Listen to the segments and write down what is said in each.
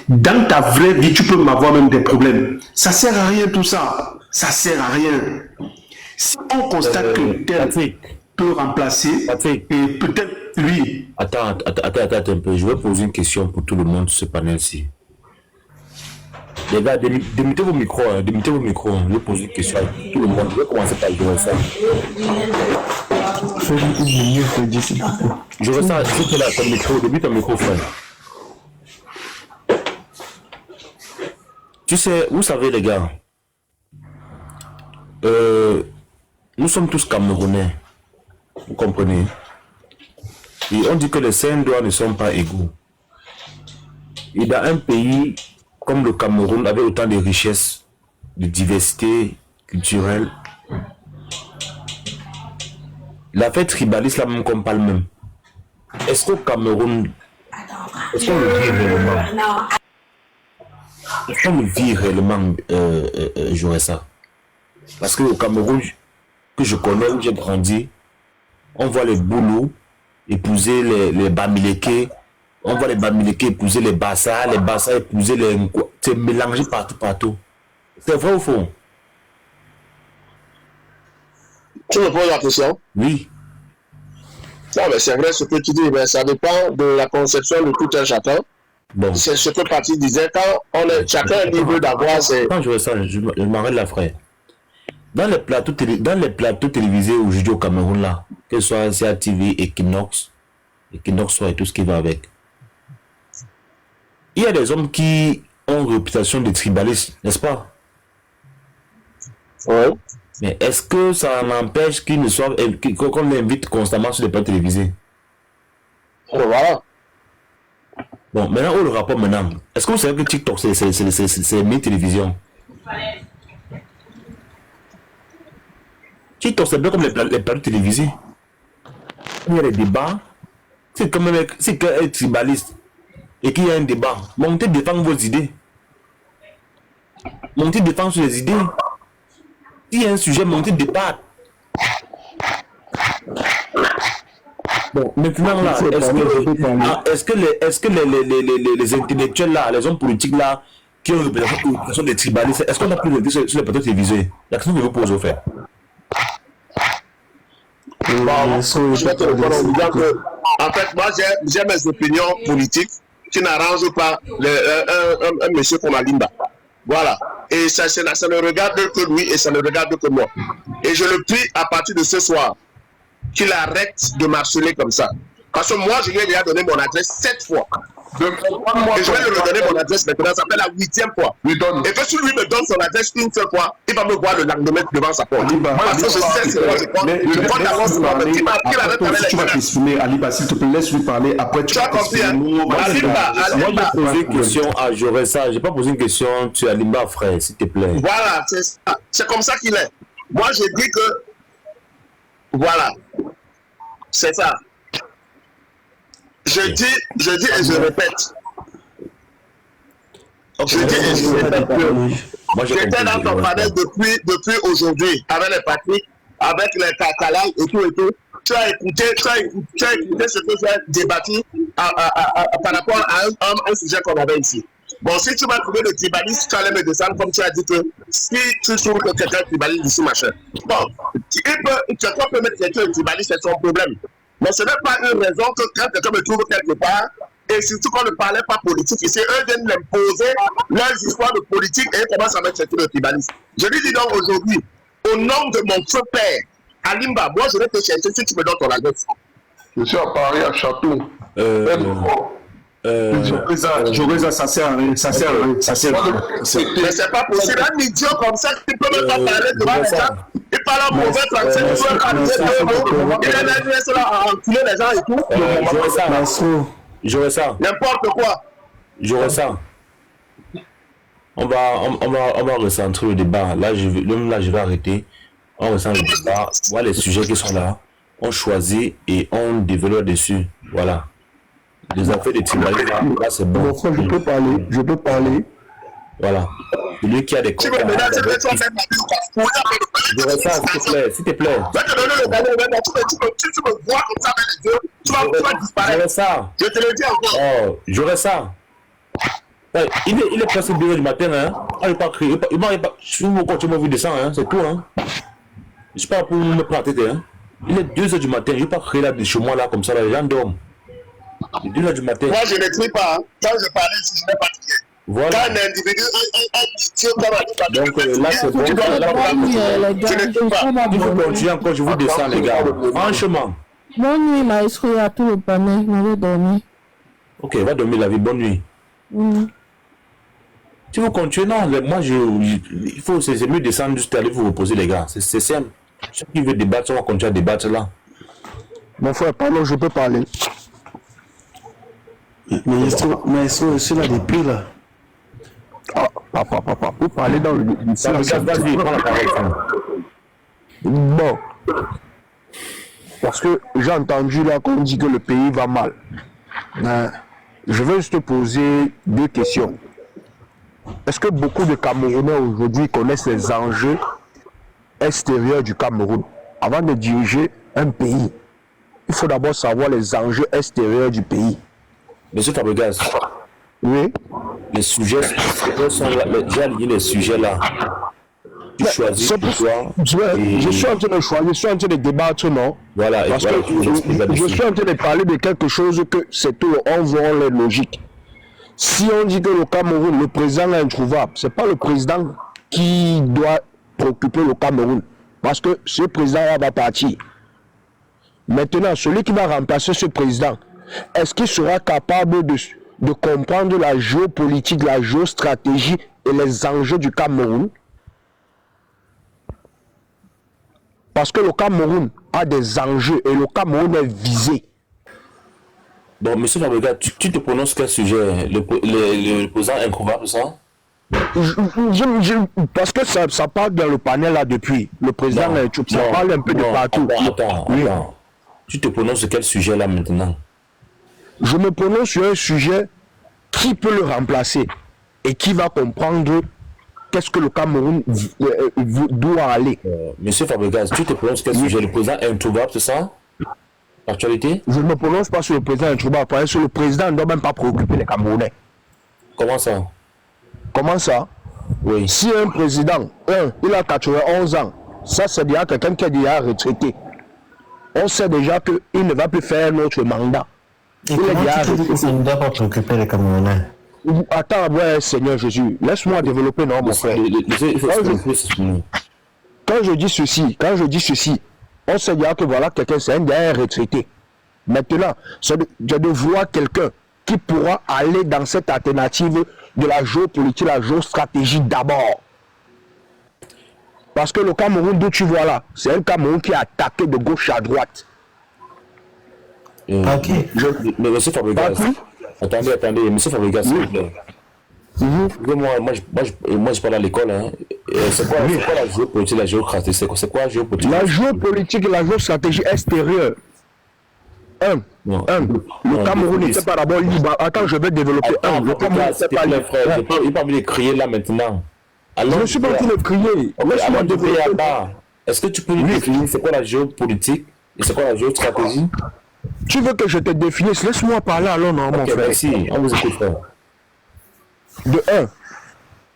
dans ta vraie vie, tu peux m'avoir même des problèmes. Ça sert à rien tout ça. Ça sert à rien. Si on constate que tel peut remplacer, et peut-être lui. Attends un peu. Je vais poser une question pour tout le monde sur ce panel-ci. Les gars, démutez vos micros. Démutez vos micros. Je vais poser une question à tout le monde. Je vais commencer par jouer ça. Je veux ça. Si tu es là, ton micro, débute ton micro, frère. Tu sais, vous savez, les gars, nous sommes tous Camerounais. Vous comprenez? Et on dit que les 5 doigts ne sont pas égaux. Et dans un pays comme le Cameroun, avec autant de richesses, de diversité culturelle, la fête tribaliste, là même qu'on parle même. Est-ce qu'au Cameroun, est-ce qu'on le vit réellement? Est-ce qu'on le vit réellement, j'aurais ça? Parce qu'au Cameroun, que je connais, où j'ai grandi, on voit les boulous épouser les Bamileke, on voit les Bamileke épouser les Bassa épouser les... C'est mélangé partout. C'est vrai ou faux? Tu me poses la question? Oui. Non, mais c'est vrai ce que tu dis, mais ça dépend de la conception de tout un chacun. Bon. C'est ce que Patrick disait, quand on est chacun libre d'avoir ses... Quand je vois ça, je m'arrête là, frère. Dans les plateaux télévisés aujourd'hui au Cameroun, là, que ce soit CATV, Equinox et tout ce qui va avec, il y a des hommes qui ont une réputation de tribalistes, n'est-ce pas? Oui. Mais est-ce que ça n'empêche qu'ils ne soient, qu'on les invite constamment sur les plateaux télévisés? Voilà. Bon, maintenant, où le rapport maintenant? Est-ce que vous savez que TikTok, c'est mes télévisions? TikTok, c'est bien comme les plateaux télévisés. Il y a des débats. C'est comme c'est qu'un tribaliste et qu'il y a un débat. Montez défendre vos idées. Montez défendre sur les idées. S'il y a un sujet, montez débat. Bon, maintenant là, est-ce que les intellectuels là, les hommes politiques là, qui ont représenté des tribalistes, est-ce qu'on a pu le dire sur les plateaux télévisés? La question que je vous pose au fait. Bon, je vais te répondre en disant que, en fait, moi j'ai mes opinions politiques qui n'arrangent pas un monsieur comme Alimba. Voilà. Et ça ne regarde que lui et ça ne regarde que moi. Et je le prie à partir de ce soir qu'il arrête de marceler comme ça. Parce que moi, je lui ai déjà donné mon adresse 7 fois. Et je vais lui redonner mon adresse maintenant, ça fait la 8e fois. Et que si lui me donne son adresse une seule fois, il va me voir le lendemain devant sa porte. Parce que je sais c'est moi, je prends d'avance sur moi. Tu vas t'exprimer, Aliba, s'il te plaît, laisse-lui parler. Après, tu vas t'exprimer. Moi, j'ai posé une question à Joressa. J'ai pas posé une question sur Alimba, frère, s'il te plaît. Voilà, c'est ça. C'est comme ça qu'il est. Moi, je dis que... Voilà. C'est ça. Je dis et je répète. Je dis et je répète que j'étais dans ton panel depuis aujourd'hui, avec les Patrick, avec les Kakalal et tout. Tu as écouté ce que j'ai débattu par rapport à un sujet qu'on avait ici. Bon, si tu m'as trouvé le tribaliste, tu allais me descendre comme tu as dit que si tu trouves que quelqu'un est tribaliste ici, machin. Bon, quelqu'un peut mettre quelqu'un tribaliste, c'est son problème. Mais ce n'est pas une raison que quand quelqu'un me trouve quelque part, et surtout qu'on ne parlait pas politique ici, eux viennent m'imposer leurs histoires de politique et ils commencent à mettre le tribalisme. Je lui dis donc aujourd'hui, au nom de mon feu père, Alimba, moi je vais te chercher si tu me donnes ton adresse. Je suis à Paris, à Château. Joreza, ça sert à rien. Ça sert à rien. Mais c'est pas possible. Un idiot comme ça qui ne peut même pas parler devant les gens. Il parle en mauvais français, il peut parler de mots. Il a l'adresse là à enculer les gens et tout. J'aurais ça. N'importe quoi. J'aurais ça. On va recentrer le débat. Là, je vais arrêter. On recentre le débat. Voilà les sujets qui sont là. On choisit et on développe dessus. Voilà. Les affaires de tribalisme, là c'est bon. Je peux parler. Voilà. Celui qui a des tu veux me dire, j'aurais ça, s'il te plaît. Je vais te donner le cadeau, tu me vois comme ça avec les yeux, tu vas disparaître. J'aurais ça. Je te le dis encore. Oh, j'aurais ça. Ouais, il est presque 2h du matin, hein. Ah, il pas crié, il m'a pas. Je vous quand tu m'as vu descendre, hein, c'est tout, hein. Je suis pas pour me prendre la tête, hein. Il est 2h du matin, je vais pas crier là de chez moi, là, comme ça, là, les gens dorment. 2h du matin. Moi, je ne crie pas, hein. Quand je parlais ici, je n'ai pas crié. Voilà. Quand un individu, donc là, c'est bon. Il faut continuer encore, je vous descends, les gars. Franchement. Bonne nuit, maestro, à tout le panel. Je vais dormir. Ok, va dormir la vie, bonne nuit. Si vous continuez, non, moi, il faut, c'est mieux descendre juste aller vous reposer, les gars. C'est simple. Ceux qui veulent débattre, on va continuer à débattre là. Mon frère, pardon, je peux parler. Maestro, c'est là depuis là. Ah, papa, vous parlez dans le... Vas-y, prends la parole. Bon. Parce que j'ai entendu là qu'on dit que le pays va mal. Je vais juste te poser 2 questions. Est-ce que beaucoup de Camerounais aujourd'hui connaissent les enjeux extérieurs du Cameroun? Avant de diriger un pays, il faut d'abord savoir les enjeux extérieurs du pays. Monsieur Fabregas, oui. Les sujets sont là, j'ai aligné les sujets là. Tu choisis pour toi. Je suis en train de choisir, je suis en train de débattre, non? Voilà, parce que je suis en train de parler de quelque chose que c'est tout, on voit les logiques. Si on dit que le Cameroun, le président est introuvable, ce n'est pas le président qui doit préoccuper le Cameroun. Parce que ce président-là va partir. Maintenant, celui qui va remplacer ce président, est-ce qu'il sera capable de comprendre la géopolitique, la géostratégie et les enjeux du Cameroun? Parce que le Cameroun a des enjeux et le Cameroun est visé. Bon, monsieur Fabregas, tu te prononces quel sujet? Le président introuvable, ça? Parce que ça parle dans le panel là depuis. Le président, ça parle un peu de partout. Attends. Tu te prononces sur quel sujet là maintenant? Je me prononce sur un sujet qui peut le remplacer et qui va comprendre qu'est-ce que le Cameroun doit aller. Monsieur Fabregas, tu te prononces sur quel sujet? Le président introuvable, c'est ça? L'actualité? Je ne me prononce pas sur le président introuvable, parce que le président ne doit même pas préoccuper les Camerounais. Comment ça? Comment ça? Oui. Si un président, il a 91 ans, ça c'est déjà quelqu'un qui est déjà retraité. On sait déjà qu'il ne va plus faire un autre mandat. Et ça ne doit pas préoccuper les Camerounais. Attends, ouais, Seigneur Jésus, laisse-moi développer, non, mon frère. Quand je dis ceci, on sait déjà que voilà, quelqu'un, c'est un gars retraité. Maintenant, c'est de voir quelqu'un qui pourra aller dans cette alternative de la géopolitique, la géostratégie d'abord. Parce que le Cameroun d'où tu vois là, c'est un Cameroun qui est attaqué de gauche à droite. Ok. Mais monsieur Fabregas, attendez, monsieur Fabregas, s'il vous plaît. Moi, je parle à l'école. Hein. C'est quoi la géopolitique, la géostratégie? C'est quoi la géopolitique? La géopolitique et la géostratégie extérieure. Le Cameroun n'était pas d'abord libre. Attends, je vais développer. Le Cameroun n'était pas libre. Il n'est pas envie de crier là maintenant. Alors, je ne suis pas en train de crier. Laisse-moi développer là-bas. Est-ce que tu peux nous définir c'est quoi la géopolitique et c'est quoi la géostratégie? Tu veux que je te définisse? Laisse-moi parler alors, non, mon frère. Merci, on vous écoute. De 1,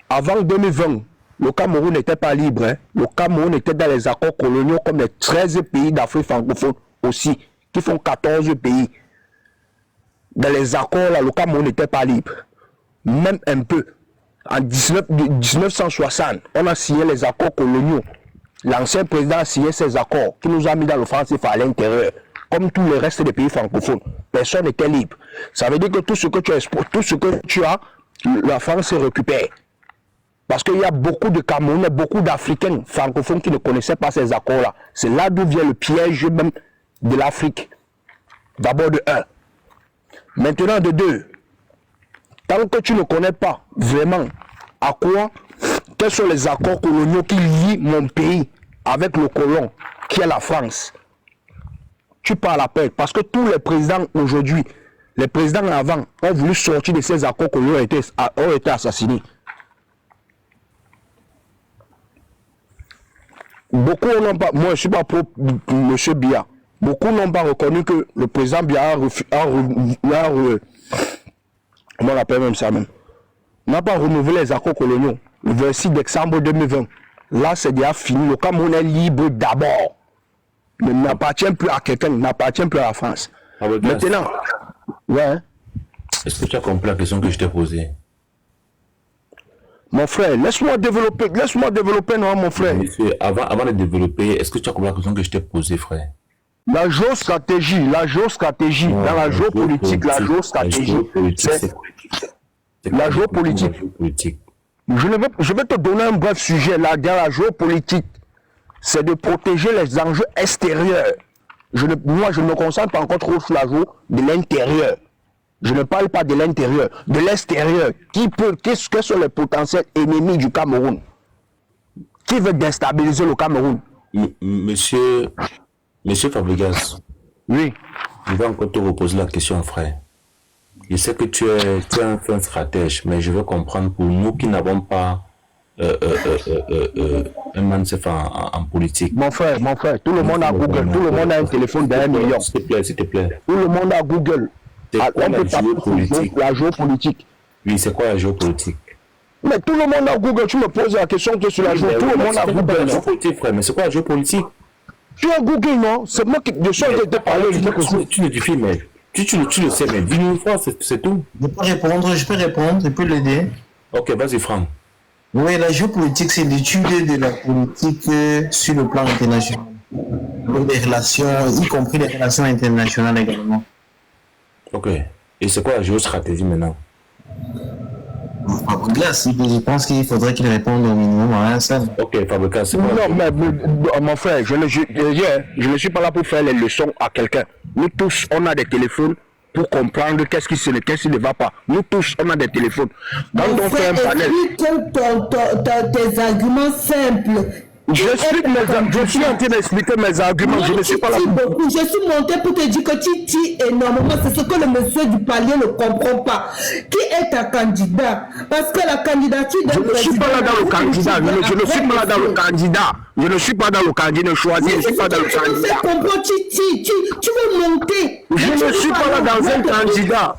avant 2020, le Cameroun n'était pas libre. Hein. Le Cameroun était dans les accords coloniaux comme les 13 pays d'Afrique francophone aussi, qui font 14 pays. Dans les accords, là, le Cameroun n'était pas libre. Même un peu. En 1960, on a signé les accords coloniaux. L'ancien président a signé ces accords qui nous a mis dans le franc CFA à l'intérieur. Comme tous les restes des pays francophones. Personne n'était libre. Ça veut dire que tout ce que tu exportes, tout ce que tu as, la France récupère. Parce qu'il y a beaucoup de Camerounais, beaucoup d'Africains francophones qui ne connaissaient pas ces accords-là. C'est là d'où vient le piège même de l'Afrique. D'abord de 1. Maintenant de 2. Tant que tu ne connais pas vraiment à quoi, quels sont les accords coloniaux qui lient mon pays avec le colon, qui est la France, tu parles à peine. Parce que tous les présidents aujourd'hui, les présidents avant, ont voulu sortir de ces accords coloniaux ont été assassinés. Beaucoup n'ont pas, moi je ne suis pas pour M. Biya, beaucoup n'ont pas reconnu que le président Biya comment on appelle même ça même, n'a pas renouvelé les accords coloniaux. Le 26 décembre 2020. Là, c'est déjà fini. Le Cameroun est libre d'abord. Il n'appartient plus à quelqu'un, il n'appartient plus à la France. Maintenant, ouais. Est-ce que tu as compris la question que je t'ai posée? Mon frère, laisse-moi développer, non, mon frère. Monsieur, avant de développer, est-ce que tu as compris la question que je t'ai posée, frère? La géostratégie, dans la géopolitique, la géostratégie, c'est la géopolitique. Je vais te donner un bref sujet là, dans la géopolitique. C'est de protéger les enjeux extérieurs. Moi, je me concentre encore trop sur la géo de l'intérieur. Je ne parle pas de l'intérieur, de l'extérieur. Quels sont les potentiels ennemis du Cameroun? Qui veut déstabiliser le Cameroun? Monsieur Fabregas. Oui. Je vais encore te reposer la question, frère. Je sais que tu es un fin stratège, mais je veux comprendre pour nous qui n'avons pas un mindset en politique. Mon frère, tout le monde a Google, tout le monde a un téléphone d'1 million. S'il te plaît. Tout le monde a Google. La géopolitique. Oui, c'est quoi la géopolitique? Mais tout le monde a Google. Tu me poses la question que sur la géopolitique. Tout le monde a Google. La géopolitique, frère, mais c'est quoi la géopolitique? Tu as Google, non? C'est moi qui de choses de parler. Tu le dis, mais tu le sais, mais dis-nous une fois, c'est tout. Je peux répondre, je peux l'aider. Ok, vas-y, Franck. Oui, la géopolitique, c'est l'étude de la politique sur le plan international. Des relations, y compris les relations internationales également. Ok. Et c'est quoi la géostratégie maintenant? Fabregas, je pense qu'il faudrait qu'il réponde au minimum à ça. Ok, Fabregas, c'est quoi? Non, mais mon frère, je ne suis pas là pour faire les leçons à quelqu'un. Nous tous, on a des téléphones pour comprendre qu'est-ce qui ne va pas. Nous tous, on a des téléphones. Quand on fait un panel... tes arguments simples. Je suis en train d'expliquer mes arguments. Je ne suis pas là. Je suis monté pour te dire que tu dis énormément. C'est ce que le monsieur du palier ne comprend pas. Qui est ta candidat? Parce que la candidature Je ne suis pas là dans le candidat. Je ne suis pas là dans le candidat. Je ne suis pas dans le candidat de choisir. Je ne suis pas dans le candidat. Tu veux monter. Je ne suis pas là dans un candidat.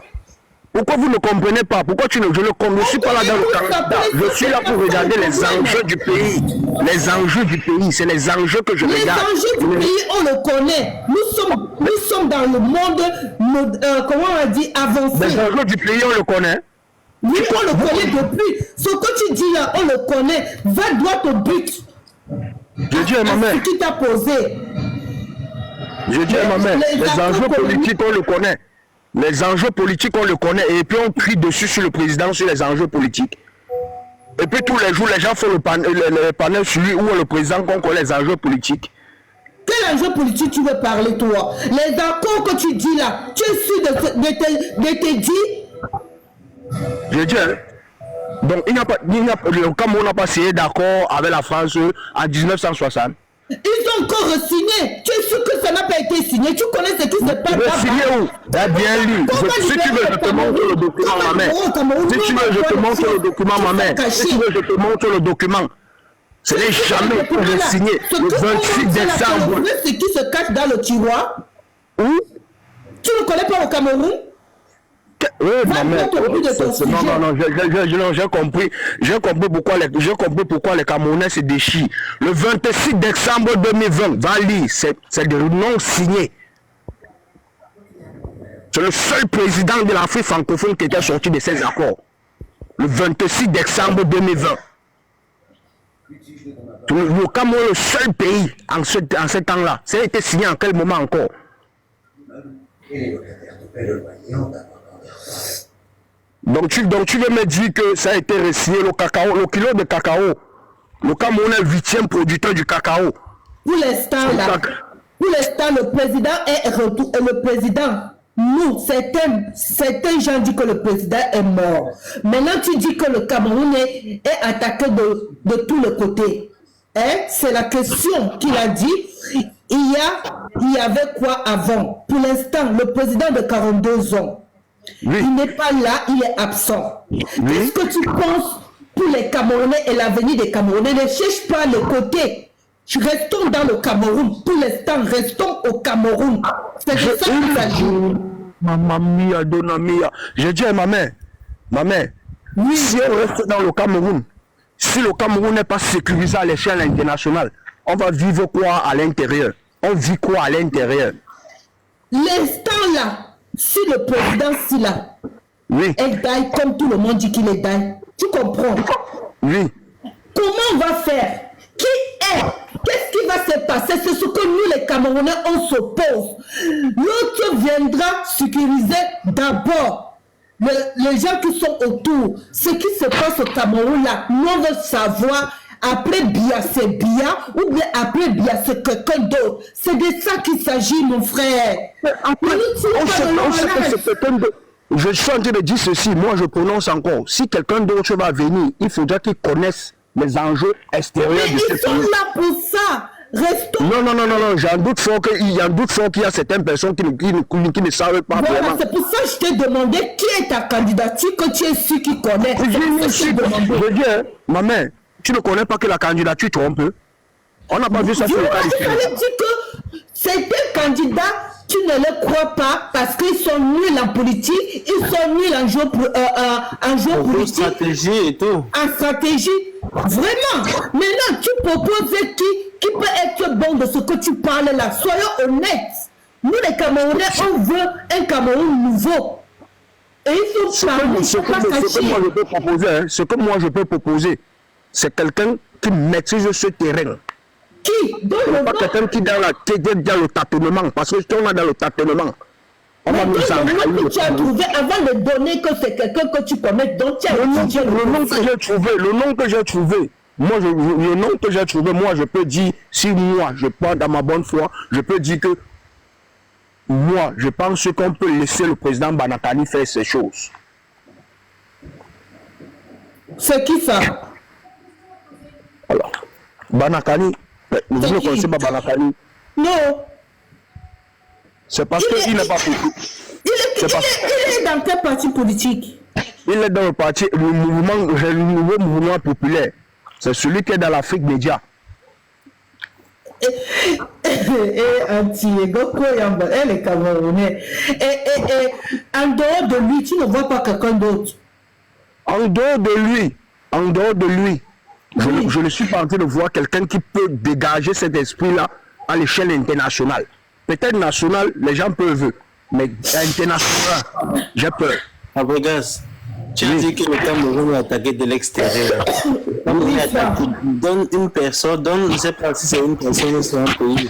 Pourquoi vous ne comprenez pas? Pourquoi je ne suis pas là dans le candidat? Je suis là pour regarder les enjeux du pays. Les enjeux du pays, c'est les enjeux que je regarde. Les enjeux du pays, on le connaît. Nous sommes dans le monde, comment on a dit, avancé. Les enjeux du pays, on le connaît. Oui, on le connaît depuis. Ce que tu dis là, on le connaît. Va droit au but. Je dis à ma mère. Ce qui t'a posé. Je dis à ma mère, les enjeux politiques, on le connaît. Les enjeux politiques, on le connaît. Et puis on crie dessus sur le président, sur les enjeux politiques. Et puis tous les jours, les gens font le panel sur lui ou le président qu'on connaît les enjeux politiques. Quel enjeu politique tu veux parler, toi? Les accords que tu dis là, tu es sûr de te dire? Je dis, hein. Donc, le Cameroun n'a pas signé d'accord avec la France en 1960. Ils ont encore re-signé. Tu es sûr que ça n'a pas été signé? Tu connais ce qui se passe là-bas? Signé où? Bien lu. Si tu veux, je te montre le document, ma mère. Si tu veux, je te montre le document, ma mère. Si tu veux, je te montre le document. Ce n'est jamais re-signé. Le 26 décembre. Tu sais ce qui se cache dans le tiroir? Où? Tu ne connais pas le Cameroun? Oui, ma mère. Non, j'ai compris. J'ai compris pourquoi les Camerounais se déchirent. Le 26 décembre 2020, va lire, c'est de non signé. C'est le seul président de l'Afrique francophone qui était sorti de ces accords. Le 26 décembre 2020. Le Cameroun est le seul pays en ce temps-là. Ça a été signé en quel moment encore? Donc tu veux me dire que ça a été resigné, le cacao, le kilo de cacao. Le Cameroun est le 8e producteur du cacao. Pour l'instant, le président est retour. Le président, nous, certains gens disent que le président est mort. Maintenant, tu dis que le Cameroun est attaqué de tous les côtés. Hein? C'est la question qu'il a dit. Il y avait quoi avant? Pour l'instant, le président de 42 ans, oui. Il n'est pas là, il est absent. Oui. Qu'est-ce que tu penses pour les Camerounais et l'avenir des Camerounais? Ne cherche pas le côté. Restons dans le Cameroun. Pour l'instant, restons au Cameroun. C'est de ça qu'il s'agit. Maman mia, donna mia. Je dis à ma mère, Oui. Si on reste dans le Cameroun, si le Cameroun n'est pas sécurisé à l'échelle internationale, on va vivre quoi à l'intérieur? On vit quoi à l'intérieur? L'instant là, si le président Silla Oui. est daille comme tout le monde dit qu'il est daille, tu comprends? Oui. Comment on va faire? Qui est? Qu'est-ce qui va se passer? C'est ce que nous les Camerounais on s'oppose. L'autre viendra sécuriser d'abord les gens qui sont autour. Ce qui se passe au Cameroun là, nous on veut savoir. Après Bia, c'est Bia, ou bien après Bia, c'est quelqu'un d'autre. C'est de ça qu'il s'agit, mon frère. Après, on sait que c'est quelqu'un d'autre. Je suis en train de dire ceci, moi je prononce encore. Si quelqu'un d'autre va venir, il faudra qu'il connaisse les enjeux extérieurs de ce pays. Ils sont là pour ça. Restons. Non, j'ai un doute fort qu'il y a certaines personnes qui ne savent pas voilà, vraiment. c'est pour ça que je t'ai demandé qui est ta candidature, que tu es sûr qui connaît. Je dis, ma mère, tu ne connais pas que la candidature trompe. On n'a pas vu ça sur le cas du Il fallait dire que certains candidats, tu ne les crois pas parce qu'ils sont nuls en politique, ils sont nuls en jeu politique. Stratégie et tout. En stratégie, vraiment. Maintenant, tu proposes qui peut être bon de ce que tu parles là. Soyons honnêtes. Nous, les Camerounais, on veut un Cameroun nouveau. Et il faut parler, ce que moi je peux proposer, c'est quelqu'un qui maîtrise ce terrain. Qui? Pas quelqu'un qui est dans le tâtonnement, parce que si on est dans le tâtonnement, on va nous que tu as trouvé avant de donner que c'est quelqu'un que tu connais, donc tu as le nom que j'ai trouvé, moi je peux dire, si moi je pars dans ma bonne foi, je peux dire que moi je pense qu'on peut laisser le président Banakani faire ces choses. C'est qui ça? Alors, Banakani, vous ne connaissez pas Banakani? Non. C'est parce qu'il n'est pas beaucoup. Il est dans quel parti politique? Il est dans le nouveau mouvement populaire. C'est celui qui est dans l'Afrique média. Elle est Camerounais. En dehors de lui, tu ne vois pas quelqu'un d'autre? En dehors de lui, je ne suis pas en train de voir quelqu'un qui peut dégager cet esprit-là à l'échelle internationale. Peut-être nationale, les gens peuvent, mais international, j'ai peur. Abregas, tu as dit que le Cameroun est attaqué de l'extérieur. Donne une personne, je ne sais pas si c'est une personne ou c'est un pays.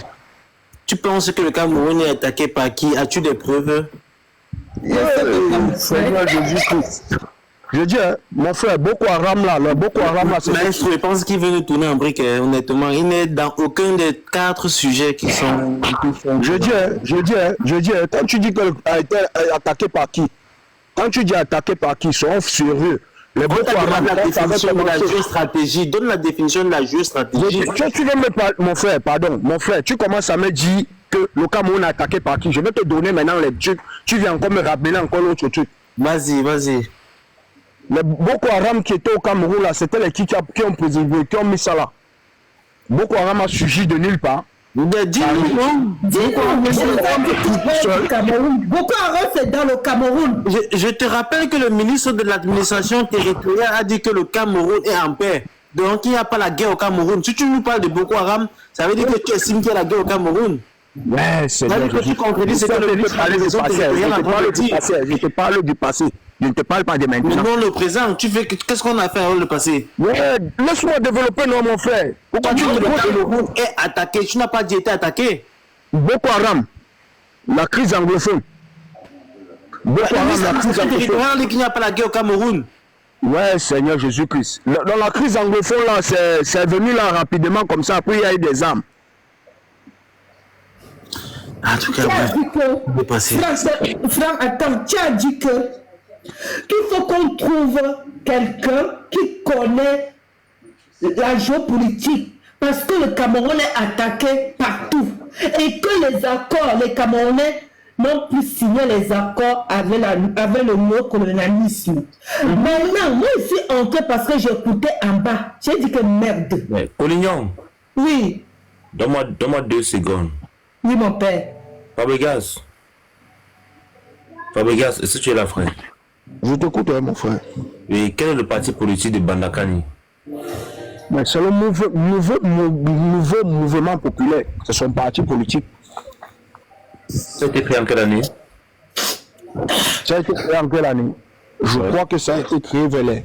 Tu penses que le Cameroun est attaqué par qui? As-tu des preuves? Je dis, mon frère, Boko Haram là, c'est... Maestro, je pense qu'il veut nous tourner en brique, honnêtement. Il n'est dans aucun des 4 sujets qui sont... Je dis, quand tu dis qu'elle a été attaqué par qui? Quand tu dis attaqué par qui, ils sont sérieux. Les Boko Haram, la définition de la géostratégie. Donne la définition de la géostratégie. Tu veux me parler, mon frère, tu commences à me dire que le Cameroun est attaqué par qui? Je vais te donner maintenant les trucs. Tu viens encore me rappeler encore l'autre truc. Vas-y. Les Boko Haram qui étaient au Cameroun là, c'était les qui ont préservé, qui ont mis ça là. Boko Haram a surgi de nulle part. Boko Haram, c'est dans le Cameroun. Je te rappelle que le ministre de l'administration territoriale a dit que le Cameroun est en paix. Donc il n'y a pas la guerre au Cameroun. Si tu nous parles de Boko Haram, ça veut dire que tu estimes qu'il y a la guerre au Cameroun. Ouais, c'est bien. Tu contredis ce que le ministre de l'administration territoriale a dit. Je te parle du passé. Je ne te parle pas de maintenant. Mais non, le présent, tu fais qu'est-ce qu'on a fait avec le passé? Ouais, laisse-moi développer, non, mon frère. Pourquoi tu dis que le Cameroun est attaqué? Tu n'as pas dit été attaqué. Boko Haram, la crise anglophone. Boko Haram, la crise anglophone. On dit qu'il n'y a pas la guerre au Cameroun. Ouais, Seigneur Jésus-Christ. Dans la crise anglophone, là, c'est venu là rapidement comme ça. Après, il y a eu des armes. En tout cas, Franck, attends, tu as dit qu'il faut qu'on trouve quelqu'un qui connaît la géopolitique parce que le Cameroun est attaqué partout et que les accords, les Camerounais n'ont plus signé les accords avec le néocolonialisme. Maintenant, moi je suis entré parce que j'écoutais en bas. J'ai dit que merde. Mais, Collignon. Oui. Donne-moi 2 secondes. Oui, mon père. Fabregas, est-ce que tu es là, frère? Je t'écoute, mon frère. Et quel est le parti politique de Bandakani? C'est le nouveau mouvement populaire. C'est son parti politique. Ça a été créé en quelle année? Ça a été créé en quelle année? Je crois que ça a été créé vers les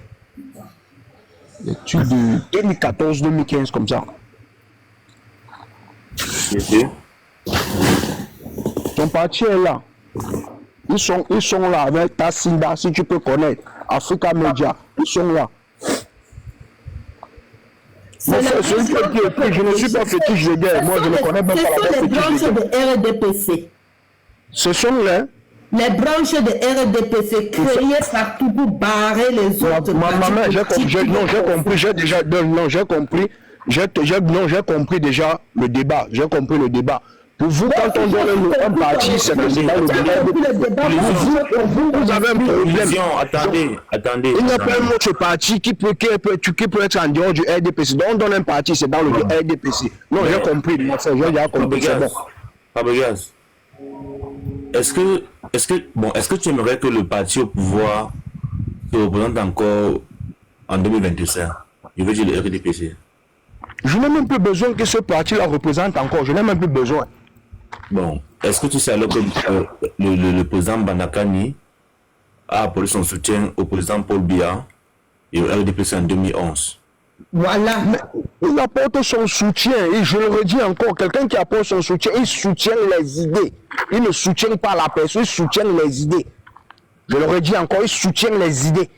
études de 2014-2015, comme ça. Ton parti est là. Ils sont là avec Tassinda, si tu peux connaître. Africa Media, ils sont là. Je ne suis pas fétiche de guerre. Moi, je ne connais même pas la fétiche de guerre. Ce sont les branches de RDPC. Ce sont les branches de RDPC créées partout pour barrer les autres. Maman, j'ai compris déjà le débat. J'ai compris le débat. Pour vous, quand on donne un parti, c'est que c'est dans le débat. Vous avez un problème. Attendez. Il n'y a pas un autre parti qui peut être en dehors du RDPC. Donc on donne un parti, c'est dans le RDPC. Non, j'ai compris. J'ai déjà compris. C'est bon. Fabregas, est-ce que tu aimerais que le parti au pouvoir se représente encore en 2025? Je veux dire le RDPC. Je n'ai même plus besoin que ce parti-là représente encore. Je n'ai même plus besoin. Bon, est-ce que tu sais alors que le président Bandakani a apporté son soutien au président Paul Biya et au RDPC en 2011? Voilà. Mais il apporte son soutien, et je le redis encore, quelqu'un qui apporte son soutien, il soutient les idées. Il ne soutient pas la personne, il soutient les idées. Je le redis encore, il soutient les idées.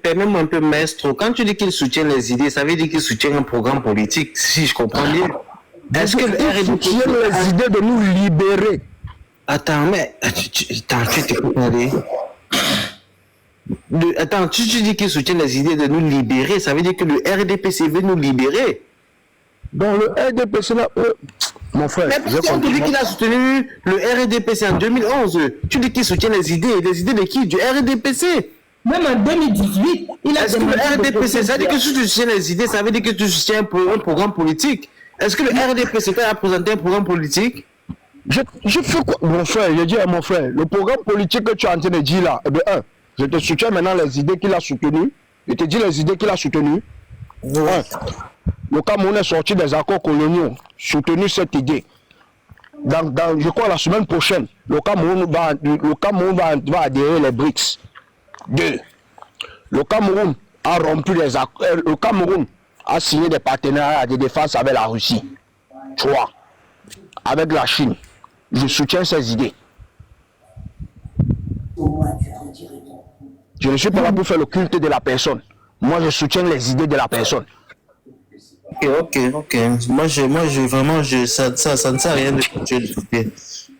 Permets-moi un peu, maestro. Quand tu dis qu'il soutient les idées, ça veut dire qu'il soutient un programme politique, si je comprends bien. Est-ce que il soutient les idées de nous libérer? Attends, mais tu t'écoutes parler. Attends, tu dis qu'il soutient les idées de nous libérer, ça veut dire que le RDPC veut nous libérer. Donc le RDPC là, mon frère, mais pourquoi tu dis qu'il a soutenu le RDPC en 2011? Tu dis qu'il soutient les idées de qui? Du RDPC? Même en 2018, il a... Est-ce que le RDPC, ça veut dire que si tu soutiens les idées, ça veut dire que tu soutiens un programme politique? Est-ce que le RDPC a présenté un programme politique? Je fais quoi? Mon frère, je dis à mon frère, le programme politique que tu es en train de dire là, eh bien, je te soutiens maintenant les idées qu'il a soutenues. Je te dis les idées qu'il a soutenues. Ouais. Le Cameroun est sorti des accords coloniaux, soutenu cette idée. Je crois la semaine prochaine, le Cameroun va adhérer les BRICS. 2. Le Cameroun a rompu les accords. Le Cameroun a signé des partenariats de défense avec la Russie. 3. Avec la Chine. Je soutiens ces idées. Je ne suis pas là pour faire le culte de la personne. Moi, je soutiens les idées de la personne. Ok. Moi, ça ne sert à rien de continuer à discuter.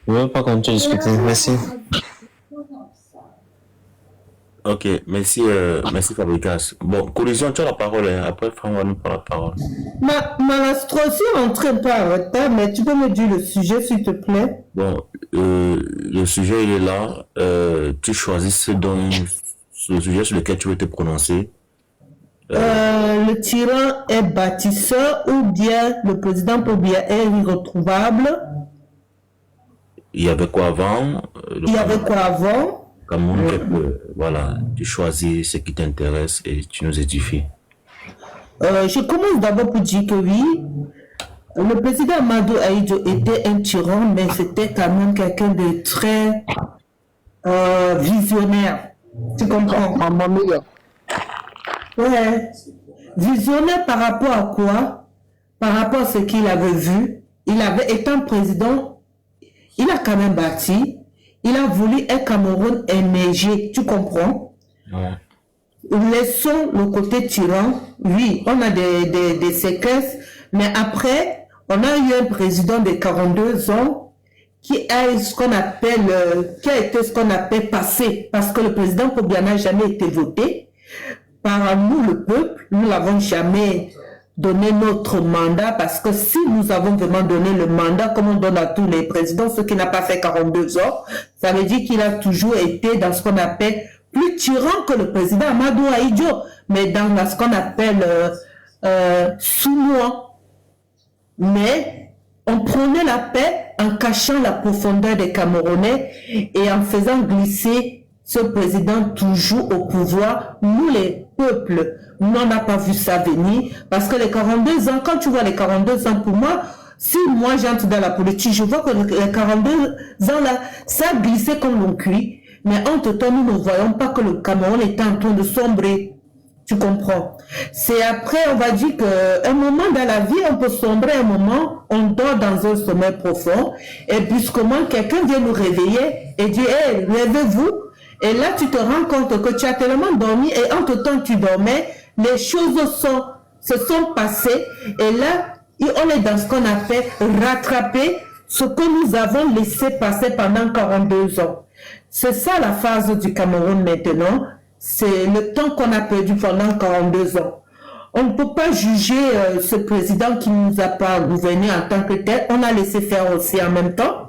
Je ne veux pas continuer à discuter. Merci. Ok, merci Fabregas. Bon, Collision, tu as la parole, hein. Après Franck va nous prendre la parole. Malastro, si on ne traite pas en retard, mais tu peux me dire le sujet, s'il te plaît? Bon, le sujet, il est là. Tu choisis le sujet sur lequel tu veux te prononcer. Le tyran est bâtisseur ou bien le président Paul Biya est irretrouvable? Il y avait quoi avant? Voilà, tu choisis ce qui t'intéresse et tu nous édifies. Je commence d'abord pour dire que oui, le président Amadou Ahidjo était un tyran, mais c'était quand même quelqu'un de très visionnaire. Tu comprends? Ouais. Visionnaire par rapport à quoi? Par rapport à ce qu'il avait vu. Il avait été un président, il a quand même bâti. Il a voulu un Cameroun émerger, tu comprends? Ouais. Laissons le côté tyran. Oui, on a des séquences, mais après, on a eu un président de 42 ans qui a été ce qu'on appelle passé, parce que le président Paul Biya n'a jamais été voté par nous, le peuple. Nous n'avons jamais donner notre mandat, parce que si nous avons vraiment donné le mandat comme on donne à tous les présidents, ce qui n'a pas fait 42 ans, ça veut dire qu'il a toujours été dans ce qu'on appelle plus tyran que le président Amadou Ahidjo, mais dans ce qu'on appelle sous-moi. Mais on prenait la paix en cachant la profondeur des Camerounais et en faisant glisser ce président toujours au pouvoir, nous les peuples, nous on n'a pas vu ça venir, parce que les 42 ans, quand tu vois les 42 ans pour moi, si moi j'entre dans la politique, je vois que les 42 ans là, ça a glissé comme l'on cuit, mais entre-temps, nous ne voyons pas que le Cameroun est en train de sombrer. Tu comprends? C'est après, on va dire qu'un moment dans la vie, on peut sombrer un moment, on dort dans un sommeil profond, et brusquement, quelqu'un vient nous réveiller et dit, hey, levez-vous. Et là, tu te rends compte que tu as tellement dormi, et entre-temps, tu dormais, les choses se sont passées, et là, on est dans ce qu'on appelle rattraper ce que nous avons laissé passer pendant 42 ans. C'est ça la phase du Cameroun maintenant. C'est le temps qu'on a perdu pendant 42 ans. On ne peut pas juger ce président qui ne nous a pas gouverné en tant que tel. On a laissé faire aussi en même temps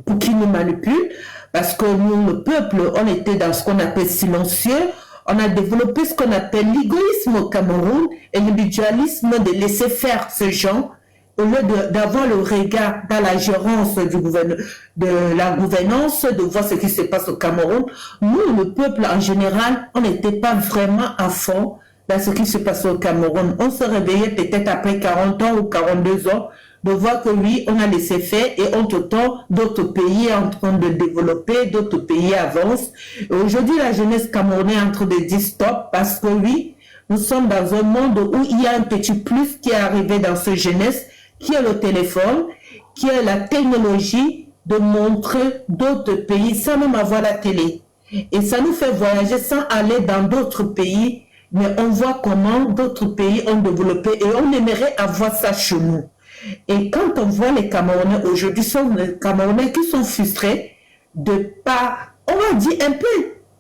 pour qu'il nous manipule. Parce que nous, le peuple, on était dans ce qu'on appelle silencieux. On a développé ce qu'on appelle l'égoïsme au Cameroun et l'individualisme de laisser faire ce genre au lieu d'avoir le regard dans la gérance de la gouvernance, de voir ce qui se passe au Cameroun. Nous, le peuple en général, on n'était pas vraiment à fond dans ce qui se passe au Cameroun. On se réveillait peut-être après 40 ans ou 42 ans de voir que oui, on a laissé faire et entre-temps, d'autres pays sont en train de développer, d'autres pays avancent. Et aujourd'hui, la jeunesse camerounaise est en train de dire stop parce que oui, nous sommes dans un monde où il y a un petit plus qui est arrivé dans cette jeunesse, qui est le téléphone, qui est la technologie de montrer d'autres pays sans même avoir la télé. Et ça nous fait voyager sans aller dans d'autres pays, mais on voit comment d'autres pays ont développé et on aimerait avoir ça chez nous. Et quand on voit les Camerounais aujourd'hui, sont les Camerounais qui sont frustrés de pas, on va dire un peu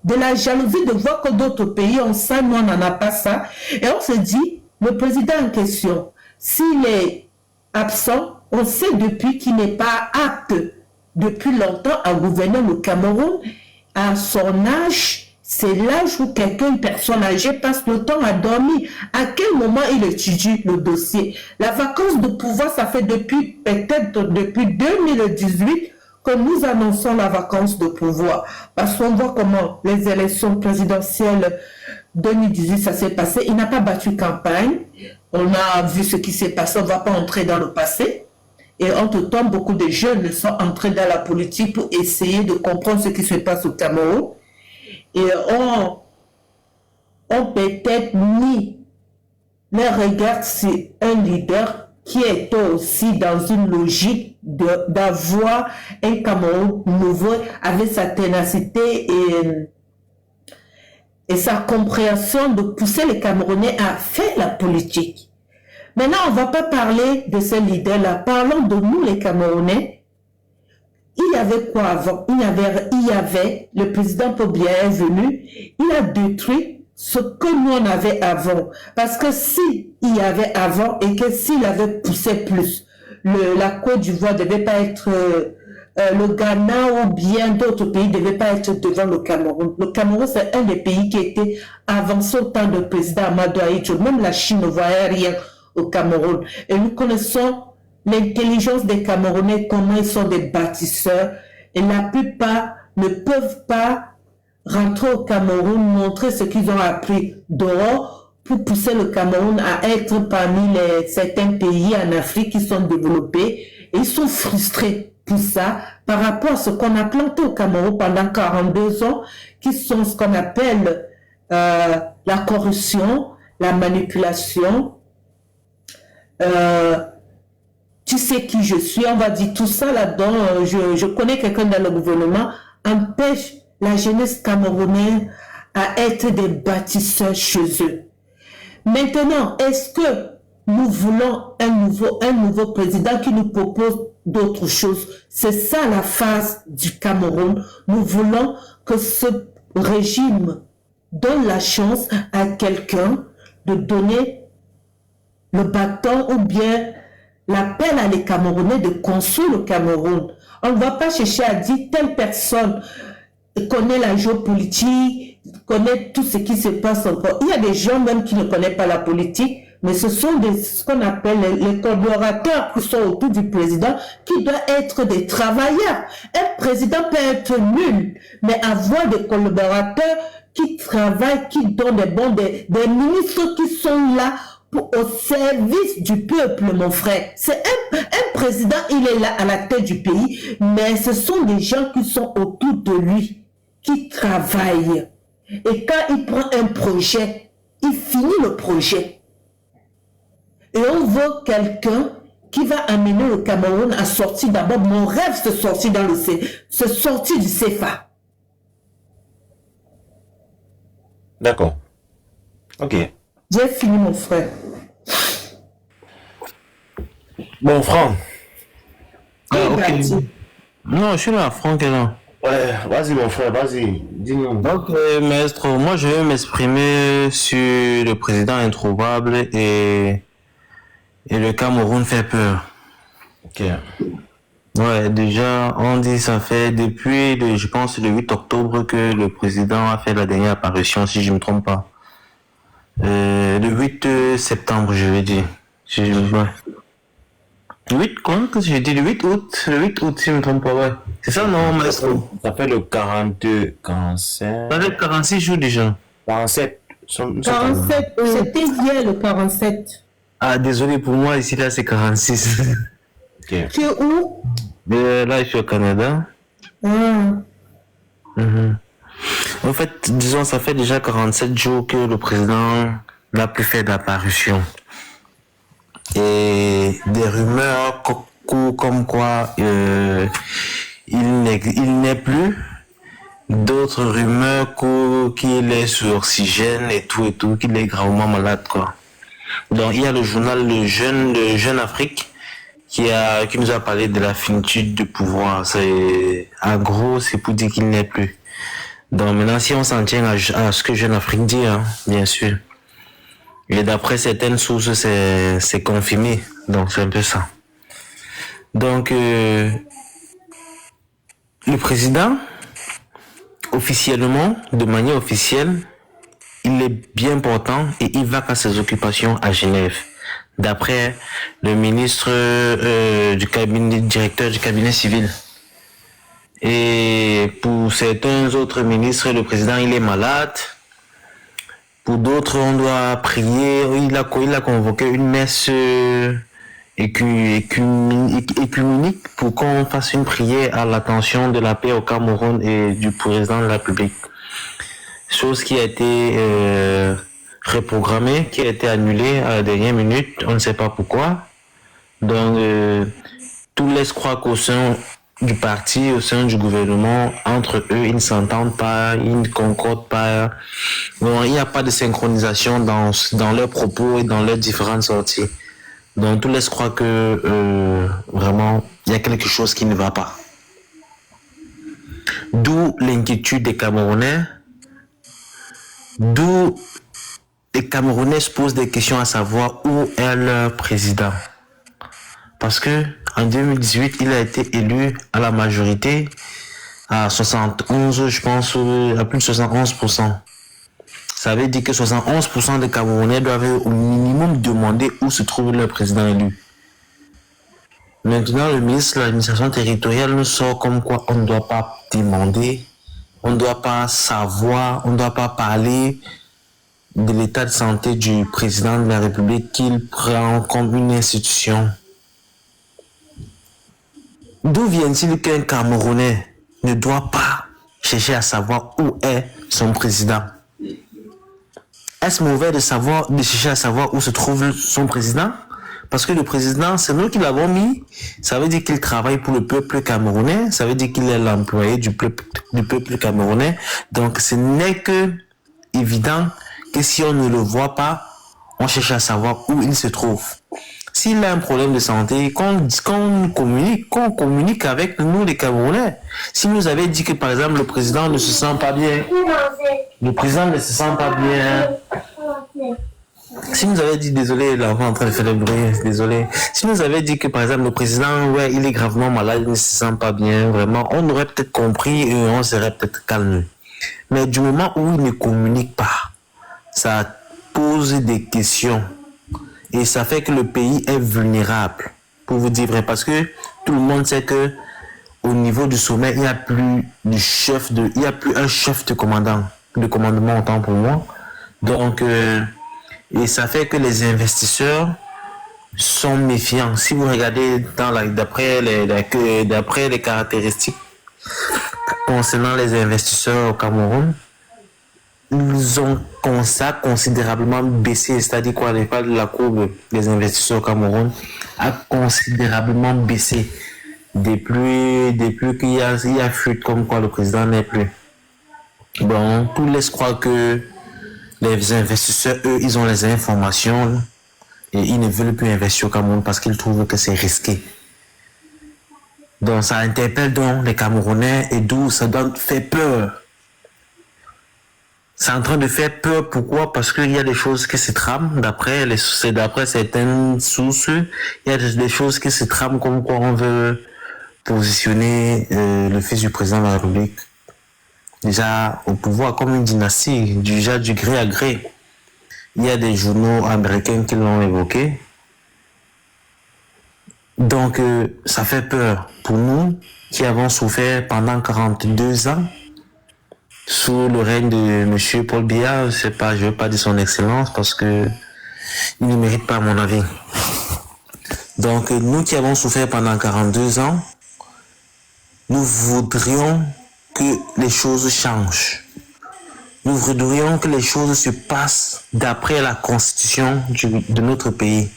de la jalousie de voir que d'autres pays ont ça, nous on n'en a pas ça. Et on se dit, le président en question, s'il est absent, on sait depuis qu'il n'est pas apte depuis longtemps à gouverner le Cameroun. À son âge, c'est l'âge où une personne âgée passe le temps à dormir. À quel moment il étudie le dossier? La vacance de pouvoir, ça fait peut-être depuis 2018 que nous annonçons la vacance de pouvoir. Parce qu'on voit comment les élections présidentielles 2018, ça s'est passé. Il n'a pas battu campagne. On a vu ce qui s'est passé. On ne va pas entrer dans le passé. Et entre-temps, beaucoup de jeunes sont entrés dans la politique pour essayer de comprendre ce qui se passe au Cameroun. Et on peut-être mis les regards sur un leader qui est aussi dans une logique d'avoir un Cameroun nouveau avec sa ténacité et sa compréhension de pousser les Camerounais à faire la politique. Maintenant, on ne va pas parler de ce leader-là. Parlons de nous, les Camerounais. Il y avait quoi avant? Il y avait le président Pobia est venu, il a détruit ce que nous on avait avant. Parce que s'il y avait avant et que s'il avait poussé plus, la Côte d'Ivoire ne devait pas être... le Ghana ou bien d'autres pays ne devaient pas être devant le Cameroun. Le Cameroun, c'est un des pays qui était avancé au temps du président Amadou Ahidjo. Même la Chine ne voyait rien au Cameroun. Et nous connaissons l'intelligence des Camerounais, comment ils sont des bâtisseurs. Et la plupart ne peuvent pas rentrer au Cameroun, montrer ce qu'ils ont appris dehors pour pousser le Cameroun à être parmi certains pays en Afrique qui sont développés. Et ils sont frustrés pour ça, par rapport à ce qu'on a planté au Cameroun pendant 42 ans, qui sont ce qu'on appelle la corruption, la manipulation, tu sais qui je suis, on va dire tout ça là-dedans, je connais quelqu'un dans le gouvernement, empêche la jeunesse camerounaise à être des bâtisseurs chez eux. Maintenant, est-ce que nous voulons un nouveau président qui nous propose d'autres choses? C'est ça la phase du Cameroun. Nous voulons que ce régime donne la chance à quelqu'un de donner le bâton ou bien l'appel à les Camerounais de construire le Cameroun. On ne va pas chercher à dire telle personne connaît la géopolitique, connaît tout ce qui se passe encore. Il y a des gens même qui ne connaissent pas la politique, mais ce sont ce qu'on appelle les collaborateurs qui sont autour du président, qui doivent être des travailleurs. Un président peut être nul, mais avoir des collaborateurs qui travaillent, qui donnent des ministres qui sont là au service du peuple, mon frère. C'est un président, il est là à la tête du pays, mais ce sont des gens qui sont autour de lui, qui travaillent. Et quand il prend un projet, il finit le projet. Et on veut quelqu'un qui va amener le Cameroun à sortir d'abord. Mon rêve, c'est sortir du CFA. D'accord. Ok. J'ai fini, mon frère. Bon, Franck. Ok. Non, je suis là, Franck est là. Ouais, vas-y, mon frère, vas-y. Dis-nous. Donc, maître, moi, je vais m'exprimer sur le président introuvable et le Cameroun fait peur. Ok. Ouais, déjà, on dit ça fait depuis, je pense, le 8 octobre que le président a fait la dernière apparition, si je ne me trompe pas. Le 8 septembre, je vais dire. Si je me trompe. Le 8, quoi? Qu'est-ce que j'ai dit? Le 8 août? Le 8 août, si je ne me trompe pas, ouais. C'est ça, non, maître? Ça fait le 42, 45... Ça fait 46 jours déjà. 47. 47, c'était hier le 47. Ah, désolé pour moi, ici, là, c'est 46. Ok. Tu es où? Là, je suis au Canada. En fait, disons, ça fait déjà 47 jours que le président n'a plus fait d'apparition. Et des rumeurs comme quoi il n'est plus. D'autres rumeurs qu'il est sur oxygène et tout, qu'il est gravement malade, quoi. Donc, il y a le journal Le Jeune Afrique qui nous a parlé de la finitude du pouvoir. En gros, c'est pour dire qu'il n'est plus. Donc maintenant, si on s'en tient à ce que Jeune Afrique dit, hein, bien sûr. Et d'après certaines sources, c'est confirmé. Donc c'est un peu ça. Donc le président, officiellement, de manière officielle, il est bien portant et il va à ses occupations à Genève. D'après le ministre directeur du cabinet civil. Et pour certains autres ministres, le président, il est malade. Pour d'autres, on doit prier. Il a convoqué une messe écuménique pour qu'on fasse une prière à l'attention de la paix au Cameroun et du président de la République. Chose qui a été reprogrammée, qui a été annulée à la dernière minute. On ne sait pas pourquoi. Donc, tout laisse croire qu'au sein du parti, au sein du gouvernement, entre eux, ils ne s'entendent pas, ils ne concordent pas. Donc, il n'y a pas de synchronisation dans leurs propos et dans leurs différentes sorties. Donc, tout laisse croire que vraiment, il y a quelque chose qui ne va pas. D'où l'inquiétude des Camerounais, d'où les Camerounais se posent des questions à savoir où est leur président. Parce que en 2018, il a été élu à la majorité à 71, je pense, à plus de 71%. Ça veut dire que 71% des Camerounais doivent au minimum demander où se trouve leur président élu. Maintenant, le ministre de l'administration territoriale nous sort comme quoi on ne doit pas demander, on ne doit pas savoir, on ne doit pas parler de l'état de santé du président de la République qu'il prend comme une institution. D'où vient-il qu'un Camerounais ne doit pas chercher à savoir où est son président? Est-ce mauvais de chercher à savoir où se trouve son président? Parce que le président, c'est nous qui l'avons mis. Ça veut dire qu'il travaille pour le peuple camerounais. Ça veut dire qu'il est l'employé du peuple camerounais. Donc, ce n'est que évident que si on ne le voit pas, on cherche à savoir où il se trouve. S'il a un problème de santé, qu'on communique avec nous les Camerounais. Si nous avait dit que par exemple le président ne se sent pas bien, si nous avait dit, désolé, l'enfant est en train de faire le bruit, désolé. Si nous avait dit que par exemple le président, ouais, il est gravement malade, il ne se sent pas bien, vraiment, on aurait peut-être compris et on serait peut-être calme. Mais du moment où il ne communique pas, ça pose des questions. Et ça fait que le pays est vulnérable, pour vous dire vrai, parce que tout le monde sait que au niveau du sommet, il n'y a plus un chef de commandement autant pour moi. Donc, et ça fait que les investisseurs sont méfiants. Si vous regardez d'après les caractéristiques concernant les investisseurs au Cameroun, ils ont considérablement baissé, c'est-à-dire quoi, la courbe des investisseurs au Cameroun a considérablement baissé depuis qu'il y a fuite comme quoi le président n'est plus. Bon, tout laisse croire que les investisseurs, eux, ils ont les informations et ils ne veulent plus investir au Cameroun parce qu'ils trouvent que c'est risqué. Donc ça interpelle donc les Camerounais et d'où ça doit faire peur. C'est en train de faire peur, pourquoi? Parce qu'il y a des choses qui se trament, d'après certaines sources, il y a des choses qui se trament comme quoi on veut positionner le fils du président de la République déjà au pouvoir comme une dynastie, déjà du gré à gré. Il y a des journaux américains qui l'ont évoqué. Donc ça fait peur pour nous qui avons souffert pendant 42 ans sous le règne de M. Paul Biya. Je ne veux pas dire son excellence parce que il ne mérite pas à mon avis. Donc nous qui avons souffert pendant 42 ans, nous voudrions que les choses changent. Nous voudrions que les choses se passent d'après la constitution de notre pays.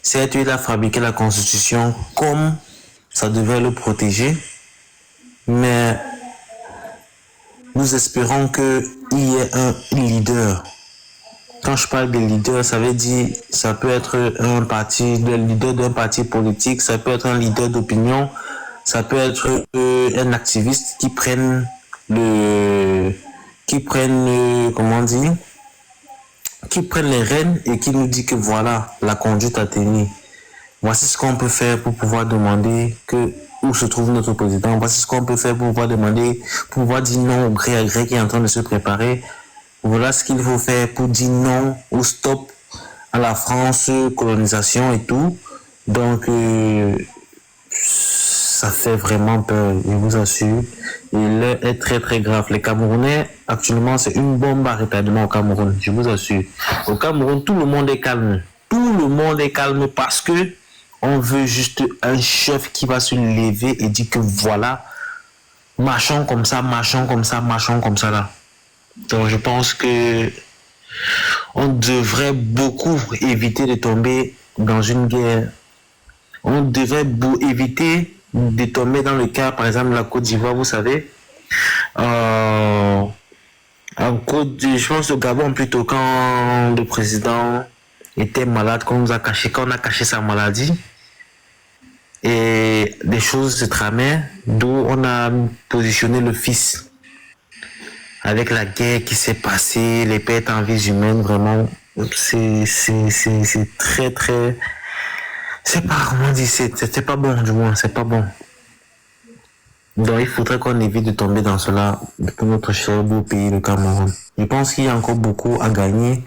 Certes, il a fabriqué la constitution comme ça devait le protéger, mais nous espérons qu'il y ait un leader. Quand je parle de leader, ça veut dire, ça peut être le leader d'un parti politique, ça peut être un leader d'opinion, ça peut être un activiste qui prenne les rênes et qui nous dit que voilà, la conduite à tenir. Voici ce qu'on peut faire pour pouvoir demander où se trouve notre président. Voici ce qu'on peut faire pour pouvoir demander, pour pouvoir dire non au gré à gré qui est en train de se préparer. Voilà ce qu'il faut faire pour dire non au stop à la France, colonisation et tout. Donc, ça fait vraiment peur, je vous assure. Il est très très grave. Les Camerounais, actuellement, c'est une bombe à retardement au Cameroun, je vous assure. Au Cameroun, tout le monde est calme. Tout le monde est calme parce que on veut juste un chef qui va se lever et dire que voilà, marchons comme ça là. Donc je pense que on devrait beaucoup éviter de tomber dans une guerre. On devrait éviter de tomber dans le cas, par exemple, de la Côte d'Ivoire, vous savez. Je pense au Gabon plutôt, quand le président était malade, quand on a caché sa maladie. Et des choses se tramaient, d'où on a positionné le fils. Avec la guerre qui s'est passée, les pertes en vies humaines, vraiment, c'est très très... C'est pas, comment dire, c'est pas bon, du moins, c'est pas bon. Donc il faudrait qu'on évite de tomber dans cela pour notre cher beau pays, le Cameroun. Je pense qu'il y a encore beaucoup à gagner.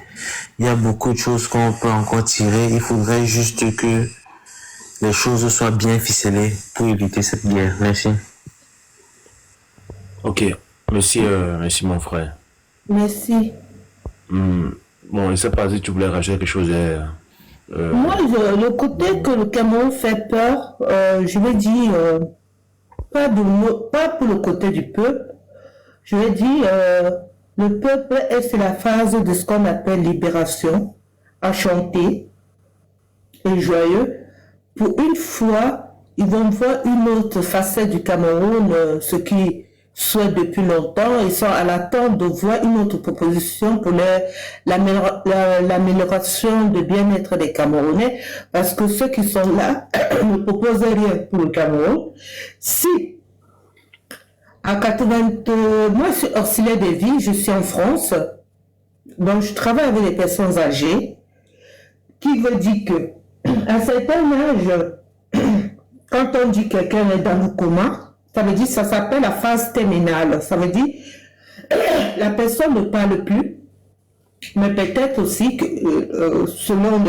Il y a beaucoup de choses qu'on peut encore tirer. Il faudrait juste que les choses soient bien ficelées pour éviter cette guerre. Merci. Ok. Merci mon frère. Merci. Bon, je ne sais pas si tu voulais rajouter quelque chose. Moi, le côté que le Cameroun fait peur, je vais dire, pas pour le côté du peuple, je vais dire, le peuple est sur la phase de ce qu'on appelle libération, enchanté et joyeux. Pour une fois, ils vont voir une autre facette du Cameroun, ce qui souhaitent depuis longtemps. Ils sont à l'attente de voir une autre proposition pour l'amélioration de bien-être des Camerounais, parce que ceux qui sont là ne proposent rien pour le Cameroun. Si à 80, moi je suis auxiliaire de vie, je suis en France, donc je travaille avec les personnes âgées, qui veut dire que à un certain âge, quand on dit que quelqu'un est dans le coma, ça veut dire, ça s'appelle la phase terminale. Ça veut dire, la personne ne parle plus, Mais peut-être aussi que, selon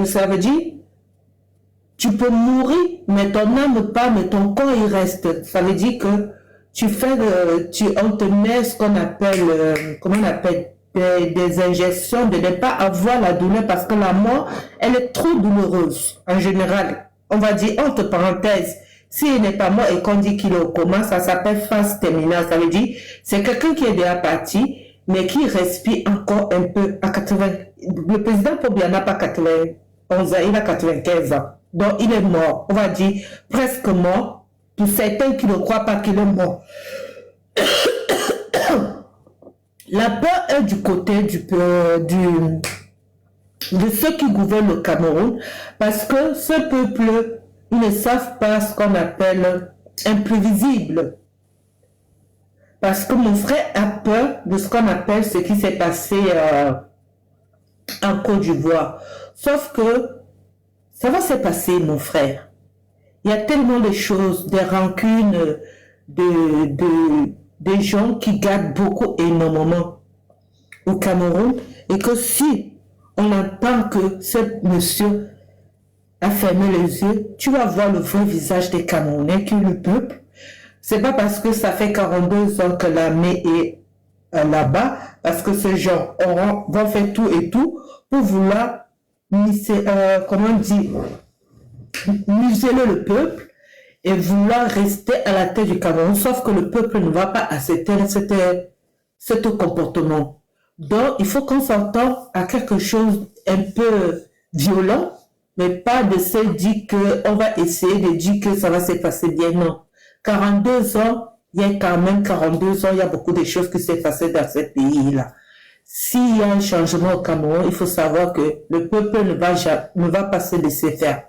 ça veut dire, tu peux mourir, mais ton âme pas, mais ton corps il reste. Ça veut dire que on te met ce qu'on appelle, comment on appelle, des injections, de ne pas avoir la douleur parce que la mort, elle est trop douloureuse en général. On va dire, entre parenthèses, s'il n'est pas mort et qu'on dit qu'il est au coma, ça s'appelle phase terminale. Ça veut dire, c'est quelqu'un qui est déjà parti, mais qui respire encore un peu à 80. Le président Pobia n'a pas 91 ans, il a 95 ans. Donc, il est mort. On va dire presque mort. Pour certains qui ne croient pas qu'il est mort. La peur est du côté de ceux qui gouvernent le Cameroun, parce que ce peuple, ils ne savent pas ce qu'on appelle imprévisible. Parce que mon frère a peur de ce qu'on appelle ce qui s'est passé en Côte d'Ivoire. Sauf que ça va se passer, mon frère. Il y a tellement de choses, des rancunes, des gens qui gardent beaucoup énormément au Cameroun, et que si on entend que ce monsieur a fermé les yeux, tu vas voir le vrai visage des Camerounais qui est le peuple. C'est pas parce que ça fait 42 ans que l'armée est là-bas, parce que ces gens vont faire tout et tout pour vouloir, comment dire, museler le peuple et vouloir rester à la tête du Cameroun, sauf que le peuple ne va pas accepter ce comportement. Donc, il faut qu'on s'entende à quelque chose un peu violent, mais pas de se dire qu'on va essayer de dire que ça va se passer bien, non. 42 ans, il y a quand même 42 ans, il y a beaucoup de choses qui s'est passées dans ce pays-là. S'il y a un changement au Cameroun, il faut savoir que le peuple ne va pas se laisser faire.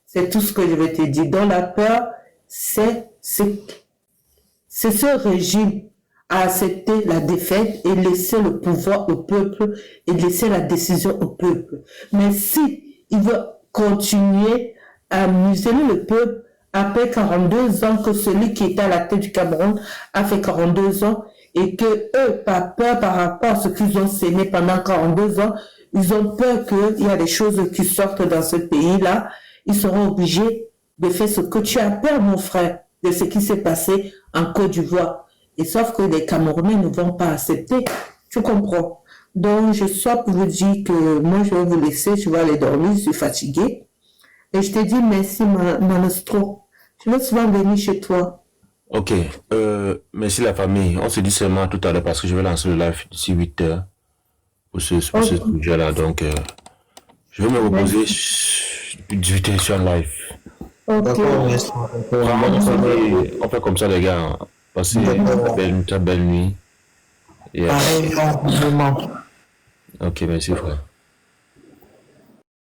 C'est tout ce que je vais te dire. Dans la peur, c'est ce régime à accepter la défaite et laisser le pouvoir au peuple et laisser la décision au peuple. Mais si il veut continuer à museler le peuple après 42 ans que celui qui était à la tête du Cameroun a fait 42 ans et que eux, par peur par rapport à ce qu'ils ont sémé pendant 42 ans, ils ont peur qu'il y a des choses qui sortent dans ce pays-là. Ils seront obligés de faire ce que tu as peur, mon frère, de ce qui s'est passé en Côte d'Ivoire. Et sauf que les Camerounais ne vont pas accepter. Tu comprends? Donc, je suis pour vous dire que moi, je vais vous laisser, je vais aller dormir, je suis fatiguée. Et je te dis merci, Manostro. Je vais souvent venir chez toi. Ok. Merci la famille. On se dit seulement tout à l'heure parce que je vais lancer le live d'ici 8 heures pour ce sujet-là. Donc, je vais me reposer. 18 heures sur live. Ok. On fait comme ça, les gars. Passez une très belle nuit. Ok, merci, frère.